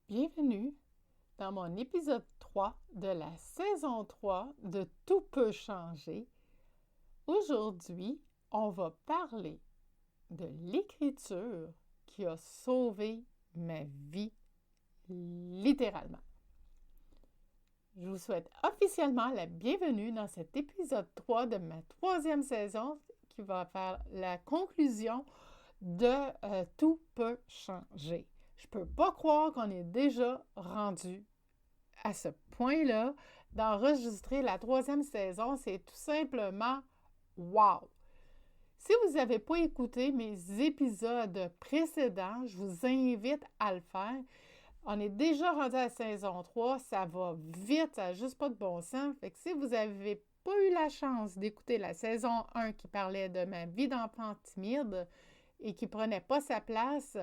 Bienvenue dans mon épisode 3 de la saison 3 de Tout peut changer. Aujourd'hui, on va parler de l'écriture qui a sauvé ma vie, littéralement. Je vous souhaite officiellement la bienvenue dans cet épisode 3 de ma troisième saison qui va faire la conclusion de Tout peut changer. Je ne peux pas croire qu'on est déjà rendu à ce point-là d'enregistrer la troisième saison. C'est tout simplement wow! Si vous n'avez pas écouté mes épisodes précédents, je vous invite à le faire. On est déjà rendu à la saison 3, ça va vite, ça n'a juste pas de bon sens. Fait que si vous n'avez pas eu la chance d'écouter la saison 1 qui parlait de ma vie d'enfant timide et qui ne prenait pas sa place,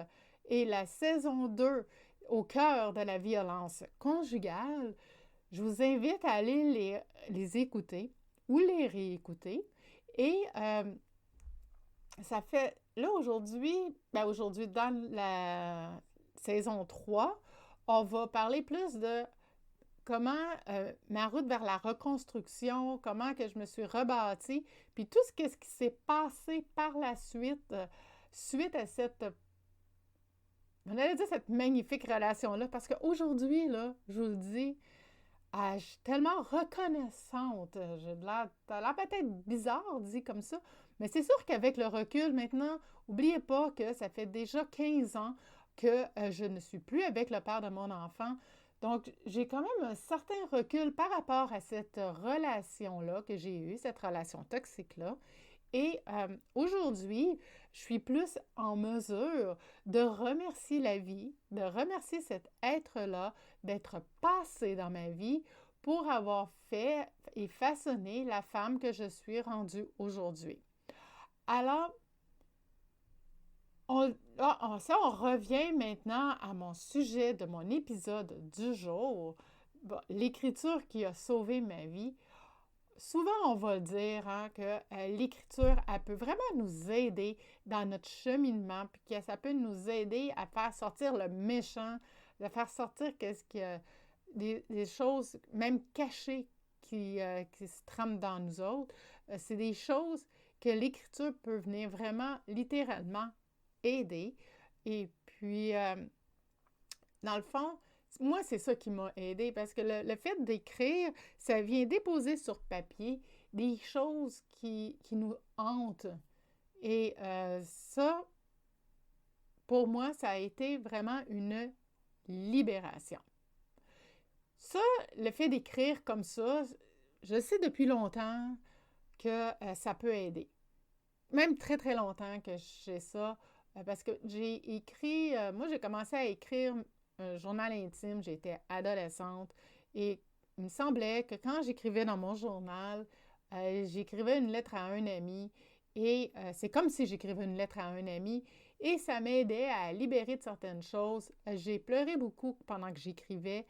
et la saison 2 au cœur de la violence conjugale, je vous invite à aller les écouter ou les réécouter. Et ça fait, là aujourd'hui, dans la saison 3, on va parler plus de comment ma route vers la reconstruction, comment que je me suis rebâtie, puis tout ce qui s'est passé par la suite, suite à cette magnifique relation-là, parce qu'aujourd'hui, là, je vous le dis, je suis tellement reconnaissante. Ça a l'air peut-être bizarre dit comme ça, mais c'est sûr qu'avec le recul maintenant, n'oubliez pas que ça fait déjà 15 ans que je ne suis plus avec le père de mon enfant. Donc, j'ai quand même un certain recul par rapport à cette relation-là que j'ai eue, cette relation toxique-là. Et aujourd'hui, je suis plus en mesure de remercier la vie, de remercier cet être-là, d'être passé dans ma vie pour avoir fait et façonné la femme que je suis rendue aujourd'hui. Alors, on revient maintenant à mon sujet de mon épisode du jour, l'écriture qui a sauvé ma vie. Souvent, on va dire que l'écriture, elle peut vraiment nous aider dans notre cheminement, puis que ça peut nous aider à faire sortir le méchant, de faire sortir des choses même cachées qui se trament dans nous autres. C'est des choses que l'écriture peut venir vraiment littéralement aider. Et puis, dans le fond, moi, c'est ça qui m'a aidée parce que le fait d'écrire, ça vient déposer sur papier des choses qui nous hantent. Et ça, pour moi, ça a été vraiment une libération. Ça, le fait d'écrire comme ça, je sais depuis longtemps que ça peut aider. Même très, très longtemps que j'ai ça, parce que j'ai écrit, moi, j'ai commencé à écrire un journal intime, j'étais adolescente et il me semblait que quand j'écrivais dans mon journal, j'écrivais une lettre à un ami et c'est comme si j'écrivais une lettre à un ami et ça m'aidait à libérer de certaines choses. J'ai pleuré beaucoup pendant que j'écrivais,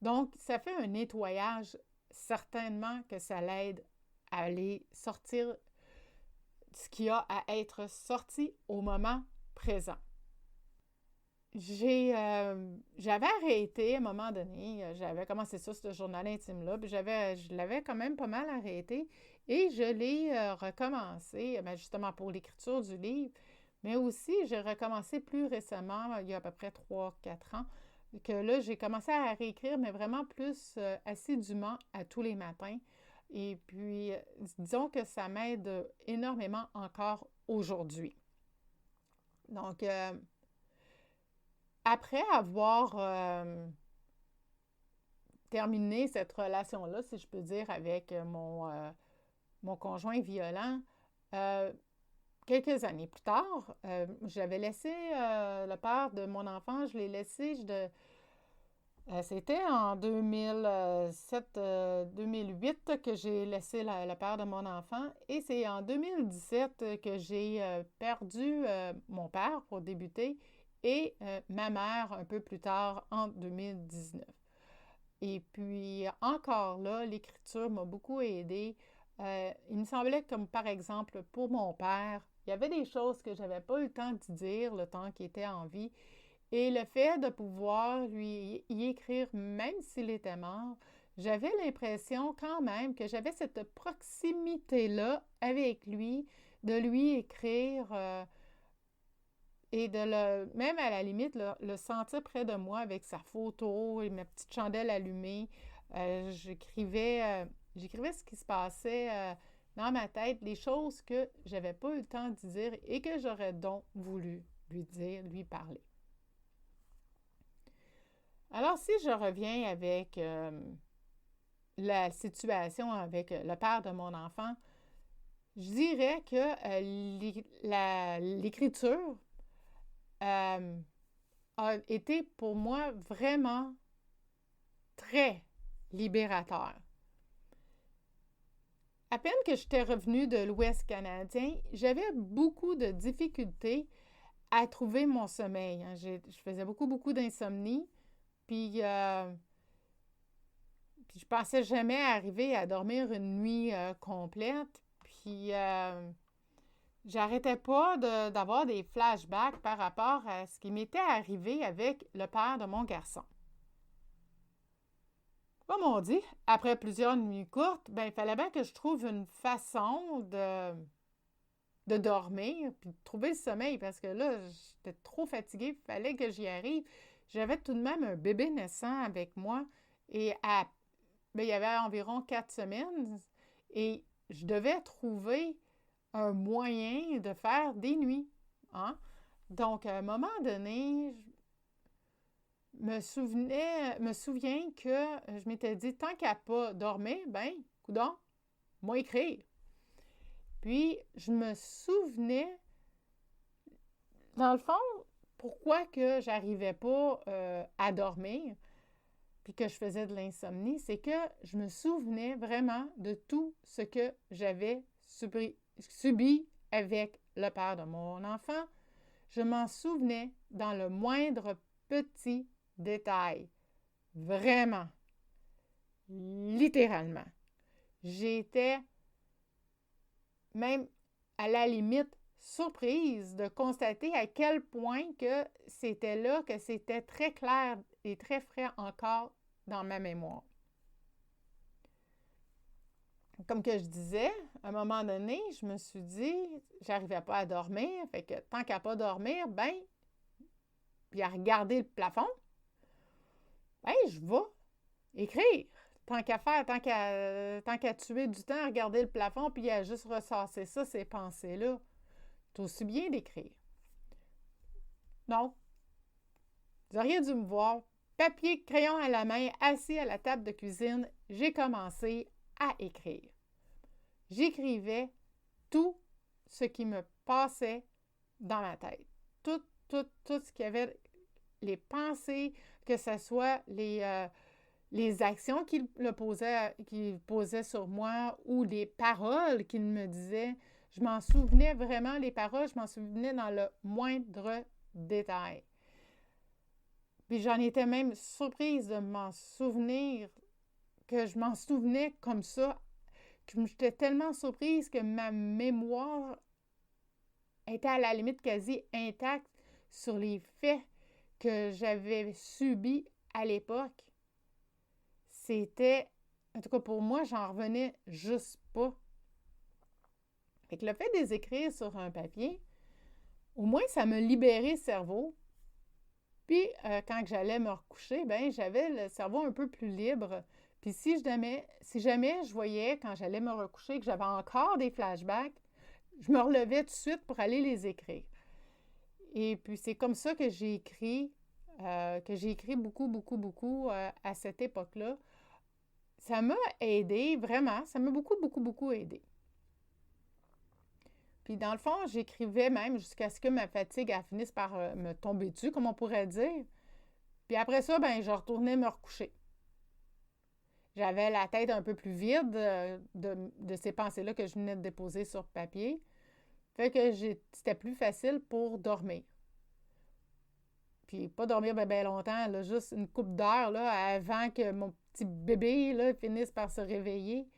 donc ça fait un nettoyage, certainement que ça l'aide à aller sortir ce qui a à être sorti au moment présent. J'avais arrêté à un moment donné, j'avais commencé ça, ce journal intime-là, puis je l'avais quand même pas mal arrêté et je l'ai recommencé, justement pour l'écriture du livre, mais aussi j'ai recommencé plus récemment, il y a à peu près 3-4 ans, que là j'ai commencé à réécrire, mais vraiment plus assidûment à tous les matins. Et puis, disons que ça m'aide énormément encore aujourd'hui. Donc, après avoir terminé cette relation-là, si je peux dire, avec mon conjoint violent, quelques années plus tard, j'avais laissé le père de mon enfant, je l'ai laissé, c'était en 2007-2008 que j'ai laissé le père de mon enfant et c'est en 2017 que j'ai perdu mon père pour débuter et ma mère un peu plus tard en 2019. Et puis encore là, l'écriture m'a beaucoup aidée. Il me semblait comme par exemple pour mon père, il y avait des choses que je n'avais pas eu le temps de dire le temps qu'il était en vie Et le fait de pouvoir lui y écrire, même s'il était mort, j'avais l'impression quand même que j'avais cette proximité-là avec lui, de lui écrire et de même à la limite, le sentir près de moi avec sa photo et ma petite chandelle allumée. J'écrivais ce qui se passait dans ma tête, les choses que j'avais pas eu le temps de dire et que j'aurais donc voulu lui dire, lui parler. Alors, si je reviens avec la situation avec le père de mon enfant, je dirais que l'écriture a été pour moi vraiment très libérateur. À peine que j'étais revenue de l'Ouest canadien, j'avais beaucoup de difficultés à trouver mon sommeil. Je faisais beaucoup d'insomnie, puis je pensais jamais arriver à dormir une nuit complète. Puis j'arrêtais pas d'avoir des flashbacks par rapport à ce qui m'était arrivé avec le père de mon garçon. Comme on dit, après plusieurs nuits courtes, il fallait bien que je trouve une façon de dormir, puis de trouver le sommeil, parce que là, j'étais trop fatiguée, il fallait que j'y arrive. J'avais tout de même un bébé naissant avec moi, et il y avait environ 4 semaines, et je devais trouver un moyen de faire des nuits. Hein? Donc, à un moment donné, me souviens que je m'étais dit, tant qu'à pas dormir, coudonc, moi écrire. Puis, je me souvenais, dans le fond, pourquoi que j'arrivais pas à dormir, puis que je faisais de l'insomnie, c'est que je me souvenais vraiment de tout ce que j'avais subi avec le père de mon enfant. Je m'en souvenais dans le moindre petit détail. Vraiment. Littéralement. J'étais même à la limite surprise de constater à quel point que c'était là, que c'était très clair et très frais encore dans ma mémoire. Comme que je disais, à un moment donné, je me suis dit, j'arrivais pas à dormir, fait que tant qu'à pas dormir, puis à regarder le plafond, je vais écrire. Tant qu'à faire, tant qu'à tuer du temps à regarder le plafond, puis à juste ressasser ça, ces pensées-là, c'est aussi bien d'écrire. Donc, vous auriez dû me voir, papier, crayon à la main, assis à la table de cuisine, j'ai commencé à écrire. J'écrivais tout ce qui me passait dans ma tête. Tout ce qu'il y avait, les pensées, que ce soit les actions qu'il posait sur moi ou les paroles qu'il me disait. Je m'en souvenais vraiment, les paroles, je m'en souvenais dans le moindre détail. Puis j'en étais même surprise de m'en souvenir, que je m'en souvenais comme ça, que j'étais tellement surprise que ma mémoire était à la limite quasi intacte sur les faits que j'avais subis à l'époque. C'était, en tout cas pour moi, j'en revenais juste pas. Fait que le fait de les écrire sur un papier, au moins ça me libérait le cerveau. Puis quand j'allais me recoucher, j'avais le cerveau un peu plus libre. Puis si jamais je voyais quand j'allais me recoucher que j'avais encore des flashbacks, je me relevais tout de suite pour aller les écrire. Et puis c'est comme ça que j'ai écrit beaucoup à cette époque-là. Ça m'a aidé, vraiment, ça m'a beaucoup aidé. Puis dans le fond, j'écrivais même jusqu'à ce que ma fatigue finisse par me tomber dessus, comme on pourrait dire. Puis après ça, je retournais me recoucher. J'avais la tête un peu plus vide de ces pensées-là que je venais de déposer sur papier. Fait que c'était plus facile pour dormir. Puis pas dormir bien longtemps, là, juste une couple d'heures là, avant que mon petit bébé là, finisse par se réveiller.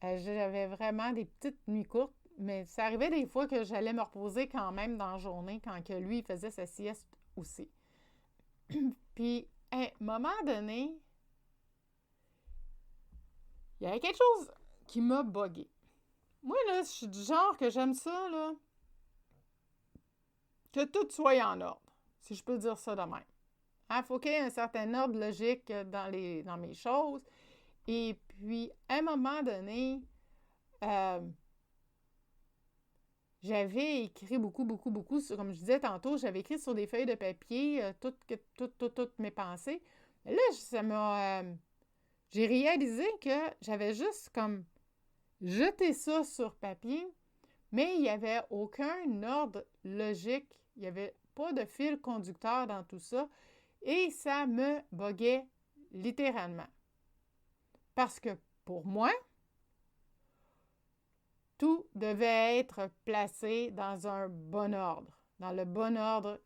J'avais vraiment des petites nuits courtes, mais ça arrivait des fois que j'allais me reposer quand même dans la journée quand que lui faisait sa sieste aussi. Puis, à un moment donné, il y avait quelque chose qui m'a buggé. Moi, là, je suis du genre que j'aime ça, là, que tout soit en ordre, si je peux dire ça de même. Il faut qu'il y ait un certain ordre logique dans mes choses. Et puis, à un moment donné, euh, j'avais écrit beaucoup, comme je disais tantôt, j'avais écrit sur des feuilles de papier toutes mes pensées. Mais là, j'ai réalisé que j'avais juste comme jeté ça sur papier, mais il n'y avait aucun ordre logique. Il n'y avait pas de fil conducteur dans tout ça. Et ça me boguait littéralement. Parce que pour moi, tout devait être placé dans un bon ordre, dans le bon ordre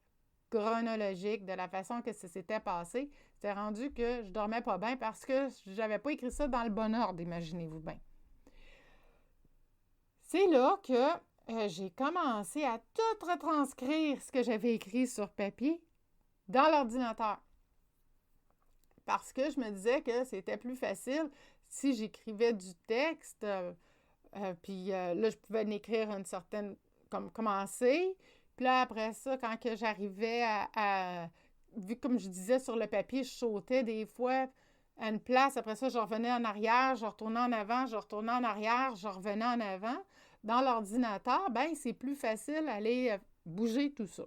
chronologique de la façon que ça s'était passé. C'était rendu que je dormais pas bien parce que je n'avais pas écrit ça dans le bon ordre, imaginez-vous bien. C'est là que j'ai commencé à tout retranscrire ce que j'avais écrit sur papier dans l'ordinateur. Parce que je me disais que c'était plus facile si j'écrivais du texte, puis là, je pouvais l'écrire une certaine, comme commencer. Puis là, après ça, quand que j'arrivais vu comme je disais sur le papier, je sautais des fois à une place. Après ça, je revenais en arrière, je retournais en avant, je retournais en arrière, je revenais en avant. Dans l'ordinateur, ben c'est plus facile d'aller bouger tout ça.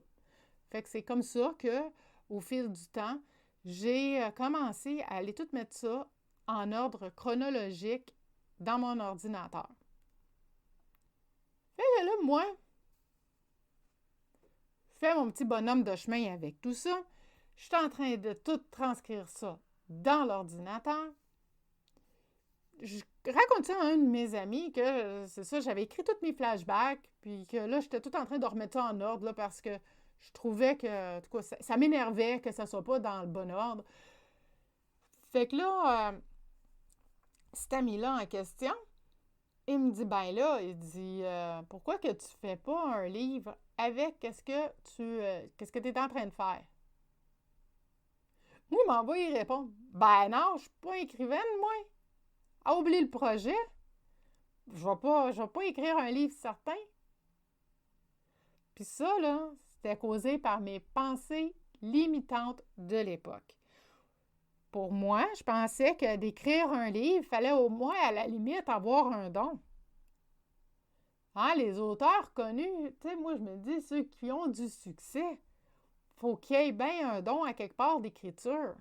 Fait que c'est comme ça que, au fil du temps, j'ai commencé à aller tout mettre ça en ordre chronologique dans mon ordinateur. Fait que là, moi, je fais mon petit bonhomme de chemin avec tout ça. Je suis en train de tout transcrire ça dans l'ordinateur. Je raconte ça à un de mes amis que c'est ça, j'avais écrit tous mes flashbacks, puis que là, j'étais tout en train de remettre ça en ordre là, parce que je trouvais que, en tout cas, ça m'énervait que ça ne soit pas dans le bon ordre. Fait que là, cet ami-là en question, il me dit, ben là, il dit, pourquoi que tu fais pas un livre avec qu'est-ce que tu es en train de faire? Moi, il m'en va y répondre, ben non, je suis pas écrivaine, moi. Ah, oublie le projet. Je vais pas écrire un livre certain. Puis ça, là, c'était causé par mes pensées limitantes de l'époque. Pour moi, je pensais que d'écrire un livre, il fallait au moins, à la limite, avoir un don. Hein, les auteurs connus, tu sais, moi, je me dis, ceux qui ont du succès, faut qu'il y ait bien un don à quelque part d'écriture.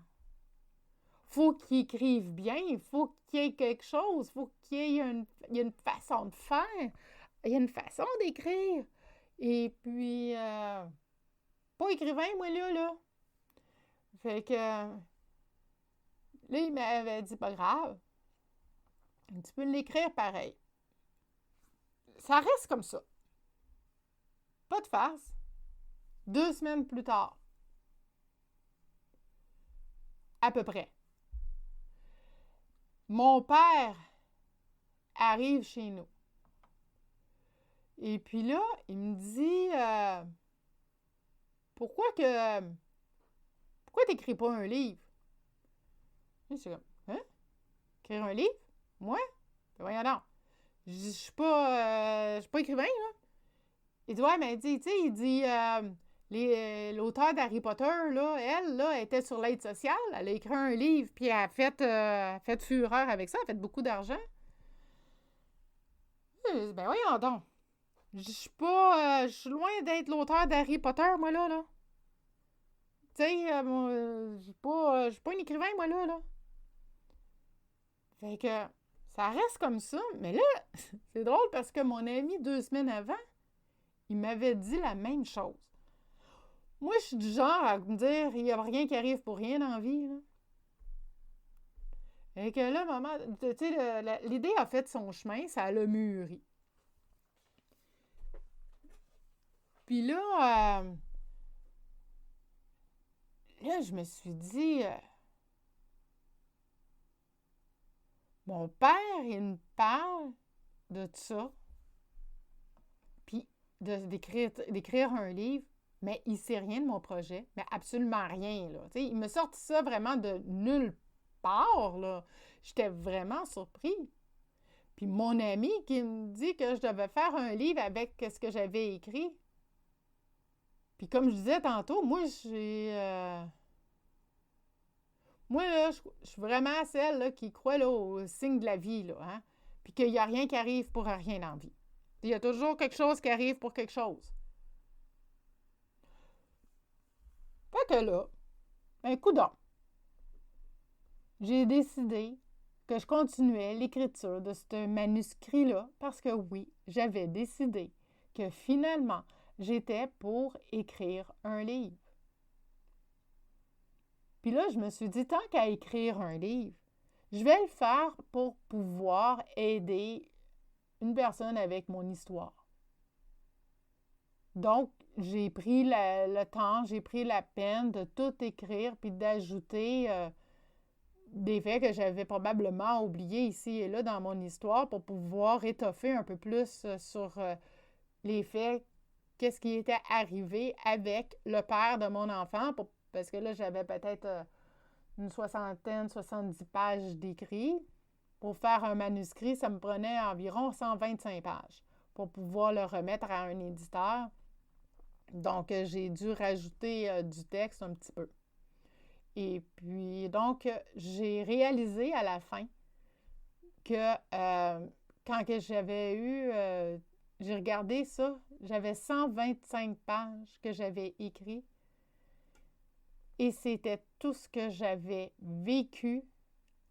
Faut qu'ils écrivent bien, il faut qu'il y ait quelque chose, faut qu'il y ait une façon de faire, il y a une façon d'écrire. Et puis, pas écrivain, moi, là. Fait que, là, il m'avait dit, pas grave, tu peux l'écrire pareil. Ça reste comme ça. Pas de farce. 2 semaines plus tard. À peu près. Mon père arrive chez nous. Et puis là, il me dit pourquoi t'écris pas un livre? Je suis comme, hein? Écrire un livre? Moi? Ben voyons donc. Je suis pas écrivain, là. Il dit, ouais, mais il dit, l'auteur d'Harry Potter, là, elle, là, était sur l'aide sociale. Elle a écrit un livre, puis elle a fait fureur avec ça. Elle a fait beaucoup d'argent. Ben voyons donc. Je suis pas... je suis loin d'être l'auteur d'Harry Potter, moi, là. Tu sais, je suis pas un écrivain, moi, là. Fait que ça reste comme ça. Mais là, c'est drôle parce que mon ami, 2 semaines avant, il m'avait dit la même chose. Moi, je suis du genre à me dire, il n'y a rien qui arrive pour rien dans la vie, là. Et que là, maman, tu sais, l'idée a fait son chemin, ça l'a mûri. Puis là, je me suis dit, mon père, il me parle de ça, puis d'écrire un livre. mais il ne sait rien de mon projet, mais absolument rien, là. Tu sais, il me sort ça vraiment de nulle part, là. J'étais vraiment surpris. Puis mon ami qui me dit que je devais faire un livre avec ce que j'avais écrit. Puis comme je disais tantôt, moi, là, je suis vraiment celle là, qui croit là, au signe de la vie, là, hein? Puis qu'il n'y a rien qui arrive pour rien dans la vie. Il y a toujours quelque chose qui arrive pour quelque chose. Fait que là, ben, coudonc, j'ai décidé que je continuais l'écriture de ce manuscrit-là parce que oui, j'avais décidé que finalement, j'étais pour écrire un livre. Puis là, je me suis dit, tant qu'à écrire un livre, je vais le faire pour pouvoir aider une personne avec mon histoire. Donc, j'ai pris le temps, j'ai pris la peine de tout écrire puis d'ajouter des faits que j'avais probablement oubliés ici et là dans mon histoire pour pouvoir étoffer un peu plus sur les faits, qu'est-ce qui était arrivé avec le père de mon enfant, parce que là, j'avais peut-être une 70 pages d'écrit. Pour faire un manuscrit, ça me prenait environ 125 pages pour pouvoir le remettre à un éditeur. Donc, j'ai dû rajouter du texte un petit peu. Et puis, donc, j'ai réalisé à la fin que quand que j'avais j'ai regardé ça, j'avais 125 pages que j'avais écrites et c'était tout ce que j'avais vécu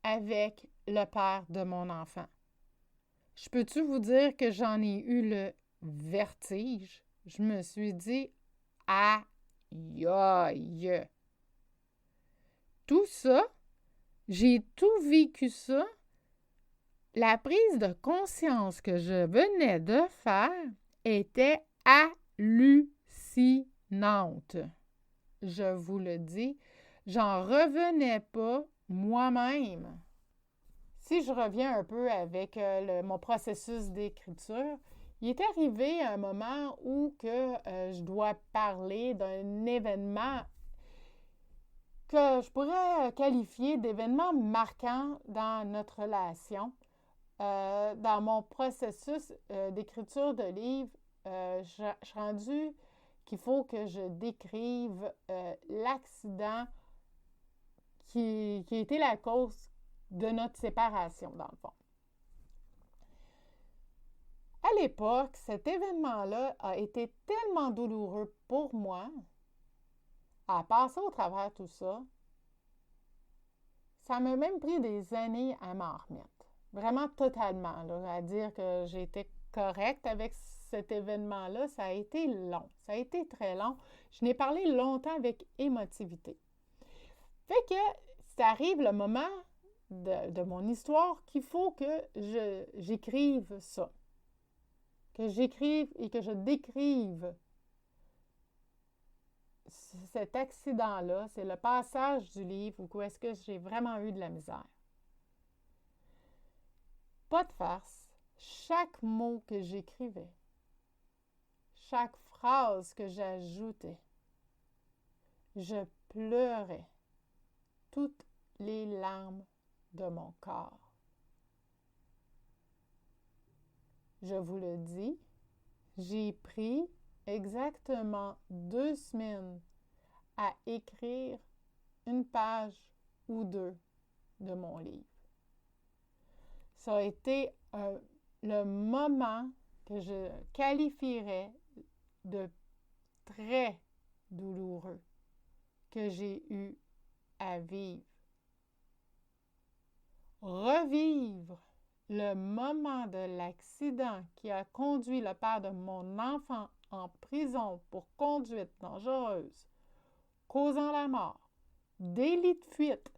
avec le père de mon enfant. Je peux-tu vous dire que j'en ai eu le vertige? Je me suis dit, aïe, aïe. Tout ça, j'ai tout vécu ça. La prise de conscience que je venais de faire était hallucinante. Je vous le dis, j'en revenais pas moi-même. Si je reviens un peu avec mon processus d'écriture, il est arrivé un moment où je dois parler d'un événement que je pourrais qualifier d'événement marquant dans notre relation. Dans mon processus d'écriture de livre, je suis rendue qu'il faut que je décrive l'accident qui a été la cause de notre séparation, dans le fond. À l'époque, cet événement-là a été tellement douloureux pour moi, à passer au travers tout ça, ça m'a même pris des années à m'en remettre. Vraiment totalement, là, à dire que j'étais correcte avec cet événement-là, ça a été long. Ça a été très long. Je n'ai parlé longtemps avec émotivité. Fait que ça arrive le moment de mon histoire qu'il faut que j'écrive ça. Que j'écrive et que je décrive cet accident-là. C'est le passage du livre où est-ce que j'ai vraiment eu de la misère. Pas de farce. Chaque mot que j'écrivais, chaque phrase que j'ajoutais, je pleurais toutes les larmes de mon corps. Je vous le dis, j'ai pris exactement 2 semaines à écrire une page ou 2 de mon livre. Ça a été le moment que je qualifierais de très douloureux que j'ai eu à vivre. Revivre le moment de l'accident qui a conduit le père de mon enfant en prison pour conduite dangereuse, causant la mort, délit de fuite,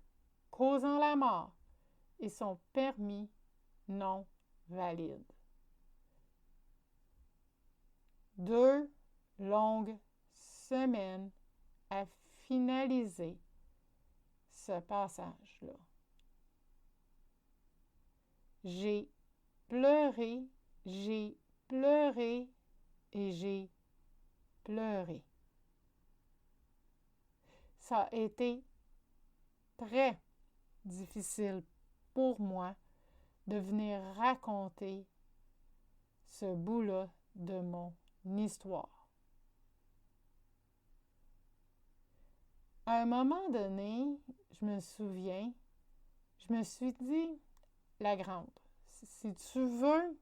causant la mort, et son permis non valide. 2 longues semaines à finaliser ce passage-là. J'ai pleuré et j'ai pleuré. ça a été très difficile pour moi de venir raconter ce bout-là de mon histoire. À un moment donné, je me souviens, je me suis dit, la grande, si tu veux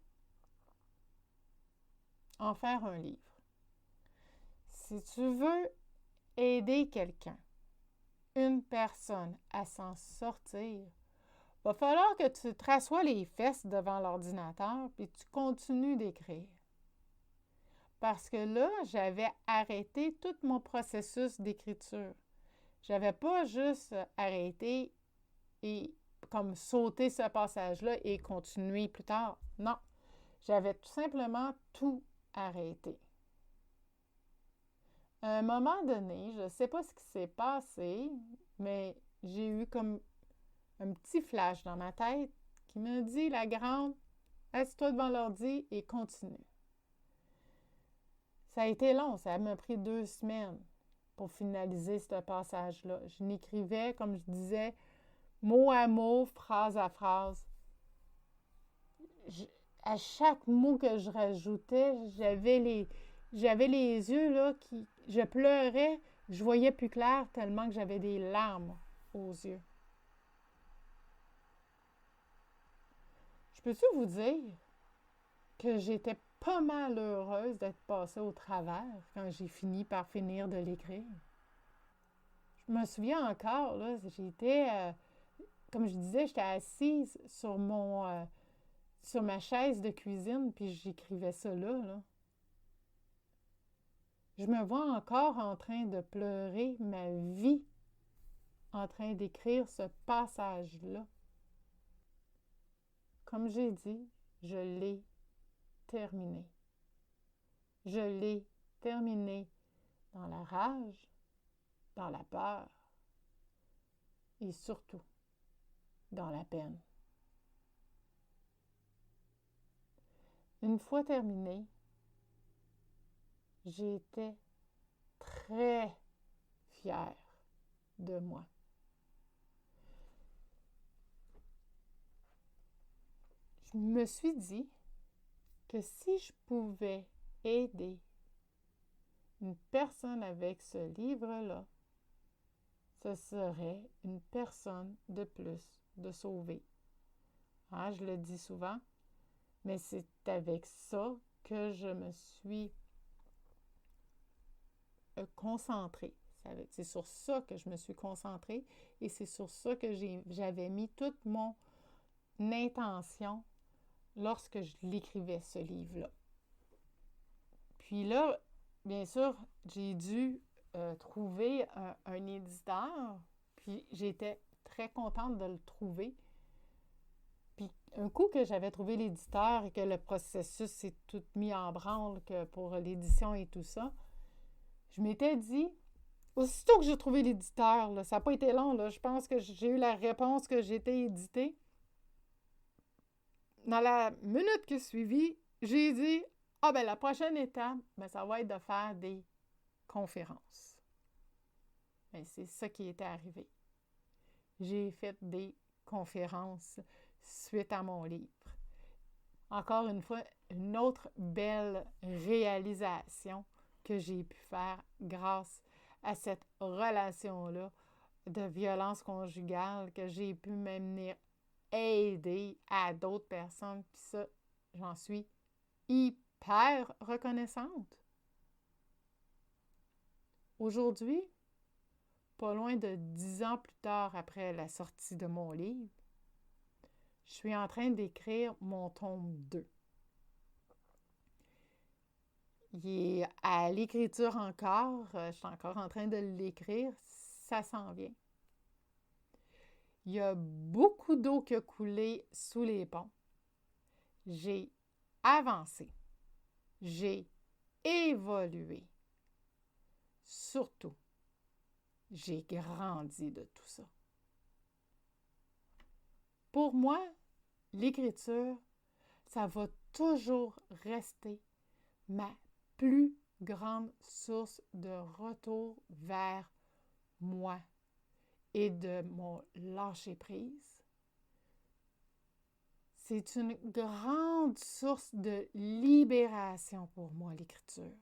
en faire un livre, si tu veux aider quelqu'un, une personne à s'en sortir, va falloir que tu te rassoies les fesses devant l'ordinateur puis tu continues d'écrire. Parce que là, j'avais arrêté tout mon processus d'écriture. J'avais pas juste arrêté et comme sauter ce passage-là et continuer plus tard. Non, j'avais tout simplement tout arrêté. À un moment donné, je ne sais pas ce qui s'est passé, mais j'ai eu comme un petit flash dans ma tête qui me dit, la grande, assieds-toi devant l'ordi et continue. Ça a été long, ça m'a pris 2 semaines pour finaliser ce passage-là. Je n'écrivais, comme je disais, mot à mot, phrase à phrase. À chaque mot que je rajoutais, j'avais les yeux là qui... Je pleurais, je voyais plus clair tellement que j'avais des larmes aux yeux. Je peux-tu vous dire que j'étais pas mal heureuse d'être passée au travers quand j'ai fini par finir de l'écrire? Je me souviens encore, là, j'étais, comme je disais, j'étais assise sur ma chaise de cuisine, puis j'écrivais ça là. Je me vois encore en train de pleurer ma vie, en train d'écrire ce passage-là. Comme j'ai dit, je l'ai terminé. Je l'ai terminé dans la rage, dans la peur et surtout dans la peine. Une fois terminé, j'étais très fière de moi. Je me suis dit que si je pouvais aider une personne avec ce livre-là, ce serait une personne de plus de sauvée. Hein, je le dis souvent, mais c'est avec ça que je me suis concentrée. C'est sur ça que je me suis concentrée et c'est sur ça que j'avais mis toute mon intention lorsque je l'écrivais, ce livre-là. Puis là, bien sûr, j'ai dû trouver un éditeur, puis j'étais très contente de le trouver. Puis un coup que j'avais trouvé l'éditeur et que le processus s'est tout mis en branle que pour l'édition et tout ça, je m'étais dit, aussitôt que j'ai trouvé l'éditeur, là, ça n'a pas été long, là, je pense que j'ai eu la réponse que j'ai été éditée. Dans la minute qui suivit, j'ai dit, la prochaine étape, ça va être de faire des conférences. Mais c'est ça qui était arrivé. J'ai fait des conférences suite à mon livre. Encore une fois, une autre belle réalisation que j'ai pu faire grâce à cette relation-là de violence conjugale que j'ai pu m'amener aider à d'autres personnes. Puis ça, j'en suis hyper reconnaissante. Aujourd'hui, pas loin de 10 ans plus tard après la sortie de mon livre, je suis en train d'écrire mon tome 2. Il est à l'écriture encore, je suis encore en train de l'écrire, ça s'en vient. Il y a beaucoup d'eau qui a coulé sous les ponts. J'ai avancé, j'ai évolué. Surtout, j'ai grandi de tout ça. Pour moi, l'écriture, ça va toujours rester ma plus grande source de retour vers moi et de mon lâcher-prise. C'est une grande source de libération pour moi, l'écriture.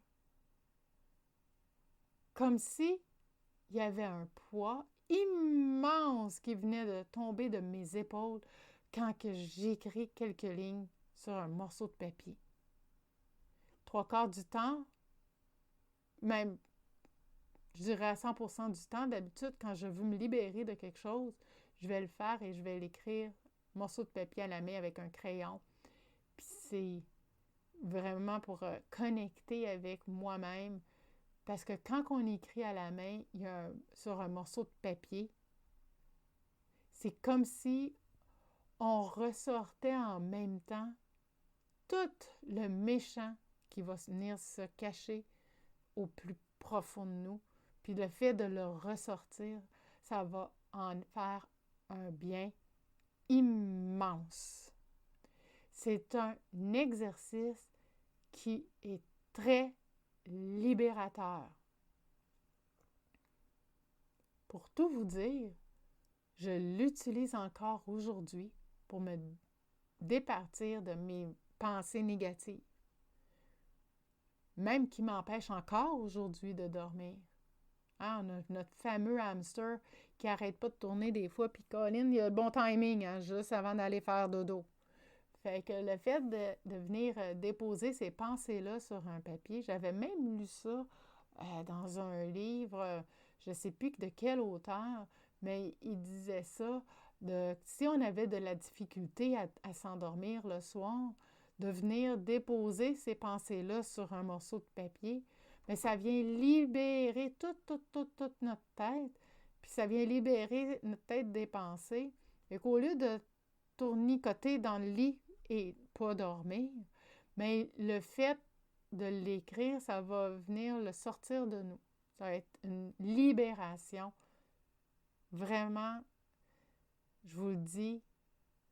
Comme si il y avait un poids immense qui venait de tomber de mes épaules quand que j'écris quelques lignes sur un morceau de papier. 3/4 du temps, même, je dirais à 100% du temps, d'habitude, quand je veux me libérer de quelque chose, je vais le faire et je vais l'écrire, morceau de papier à la main avec un crayon. Puis c'est vraiment pour connecter avec moi-même. Parce que quand on écrit à la main sur un morceau de papier, c'est comme si on ressortait en même temps tout le méchant qui va venir se cacher au plus profond de nous. Puis le fait de le ressortir, ça va en faire un bien immense. C'est un exercice qui est très libérateur. Pour tout vous dire, je l'utilise encore aujourd'hui pour me départir de mes pensées négatives, même qui m'empêchent encore aujourd'hui de dormir. Hein, on a notre fameux hamster qui n'arrête pas de tourner des fois, puis Colin, il a le bon timing, hein, juste avant d'aller faire dodo. Fait que le fait de venir déposer ces pensées-là sur un papier, j'avais même lu ça dans un livre, je ne sais plus de quel auteur, mais il disait ça, si on avait de la difficulté à s'endormir le soir, de venir déposer ces pensées-là sur un morceau de papier, mais ça vient libérer toute notre tête, puis ça vient libérer notre tête des pensées, et qu'au lieu de tournicoter dans le lit et pas dormir, mais le fait de l'écrire, ça va venir le sortir de nous. Ça va être une libération. Vraiment, je vous le dis,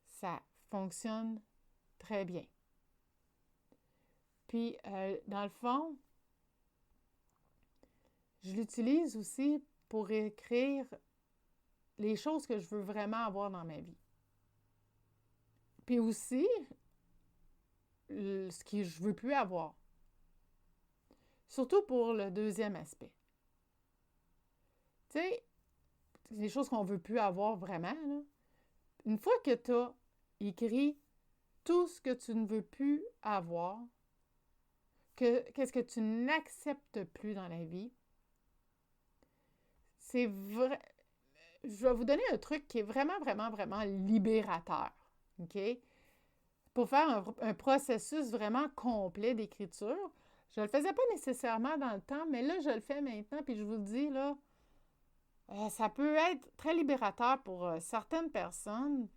ça fonctionne très bien. Puis, dans le fond, je l'utilise aussi pour écrire les choses que je veux vraiment avoir dans ma vie. Puis aussi, ce que je ne veux plus avoir. Surtout pour le deuxième aspect. Tu sais, les choses qu'on ne veut plus avoir vraiment, là. Une fois que tu as écrit tout ce que tu ne veux plus avoir, qu'est-ce que tu n'acceptes plus dans la vie, c'est vrai. Je vais vous donner un truc qui est vraiment, vraiment, vraiment libérateur. OK? Pour faire un processus vraiment complet d'écriture, je ne le faisais pas nécessairement dans le temps, mais là, je le fais maintenant, puis je vous le dis, là, ça peut être très libérateur pour certaines personnes.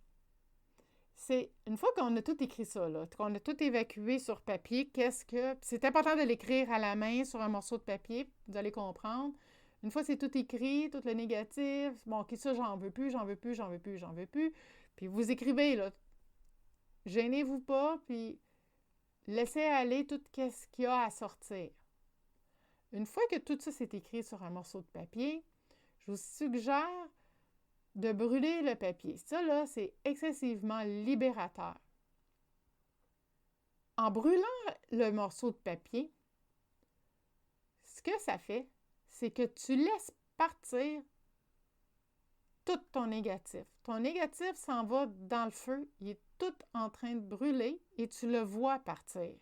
C'est une fois qu'on a tout écrit ça, là, qu'on a tout évacué sur papier, c'est important de l'écrire à la main sur un morceau de papier, vous allez comprendre. Une fois c'est tout écrit, tout le négatif, bon, OK, ça, j'en veux plus, j'en veux plus, j'en veux plus, j'en veux plus. Puis vous écrivez, là, gênez-vous pas, puis laissez aller tout ce qu'il y a à sortir. Une fois que tout ça c'est écrit sur un morceau de papier, je vous suggère de brûler le papier. Ça, là, c'est excessivement libérateur. En brûlant le morceau de papier, ce que ça fait, c'est que tu laisses partir tout ton négatif. Ton négatif s'en va dans le feu, il est tout en train de brûler et tu le vois partir.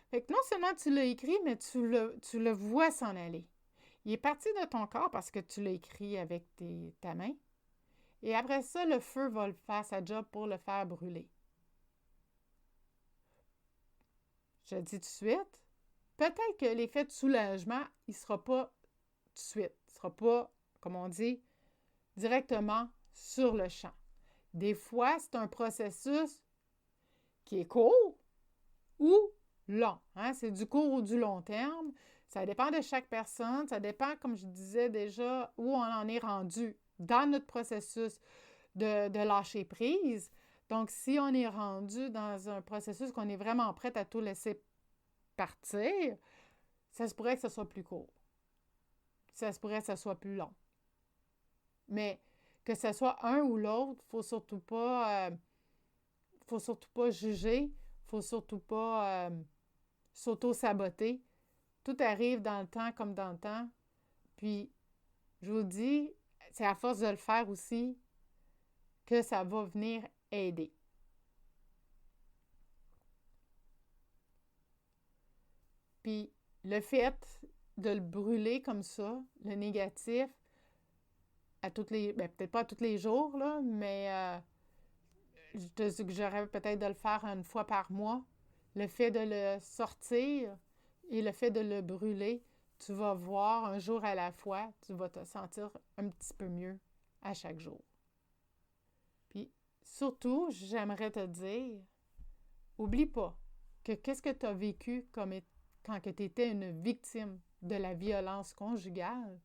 Fait que non seulement tu l'as écrit, mais tu le vois s'en aller. Il est parti de ton corps parce que tu l'as écrit avec ta main. Et après ça, le feu va le faire sa job pour le faire brûler. Je le dis tout de suite, peut-être que l'effet de soulagement, il ne sera pas tout de suite. Il ne sera pas, comme on dit, directement sur le champ. Des fois, c'est un processus qui est court ou long. Hein? C'est du court ou du long terme. Ça dépend de chaque personne. Ça dépend, comme je disais déjà, où on en est rendu dans notre processus de lâcher prise. Donc, si on est rendu dans un processus qu'on est vraiment prêt à tout laisser partir, ça se pourrait que ce soit plus court. ça se pourrait que ça soit plus long. Mais que ce soit un ou l'autre, faut surtout pas juger, faut surtout pas s'auto-saboter. Tout arrive dans le temps comme dans le temps. Puis, je vous dis, c'est à force de le faire aussi que ça va venir aider. Puis, le fait de le brûler comme ça, le négatif, peut-être pas à tous les jours, là, mais je te suggérerais peut-être de le faire une fois par mois. Le fait de le sortir et le fait de le brûler, tu vas voir un jour à la fois, tu vas te sentir un petit peu mieux à chaque jour. Puis, surtout, j'aimerais te dire, oublie pas que qu'est-ce que tu as vécu quand tu étais une victime de la violence conjugale,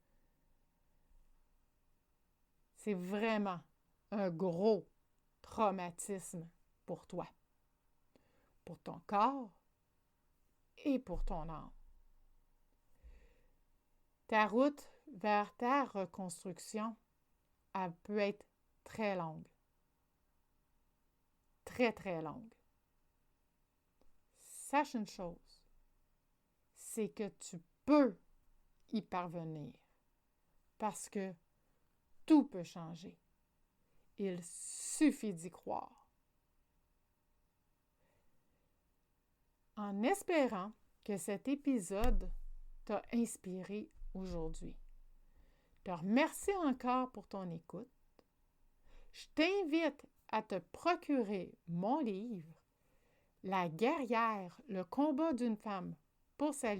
c'est vraiment un gros traumatisme pour toi, pour ton corps et pour ton âme. Ta route vers ta reconstruction, elle peut être très longue. Très, très longue. Sache une chose, c'est que tu peux y parvenir parce que tout peut changer. Il suffit d'y croire. En espérant que cet épisode t'a inspiré aujourd'hui. Je te remercie encore pour ton écoute. Je t'invite à te procurer mon livre La guerrière, le combat d'une femme pour sa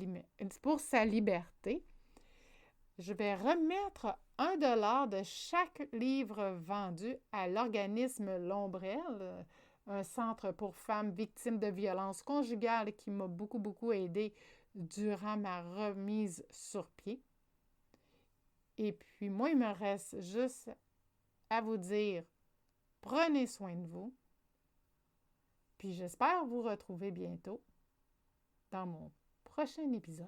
liberté. Je vais remettre $1 de chaque livre vendu à l'organisme L'Ombrelle, un centre pour femmes victimes de violences conjugales qui m'a beaucoup, beaucoup aidée durant ma remise sur pied. Et puis, moi, il me reste juste à vous dire, prenez soin de vous. Puis, j'espère vous retrouver bientôt dans mon prochain épisode.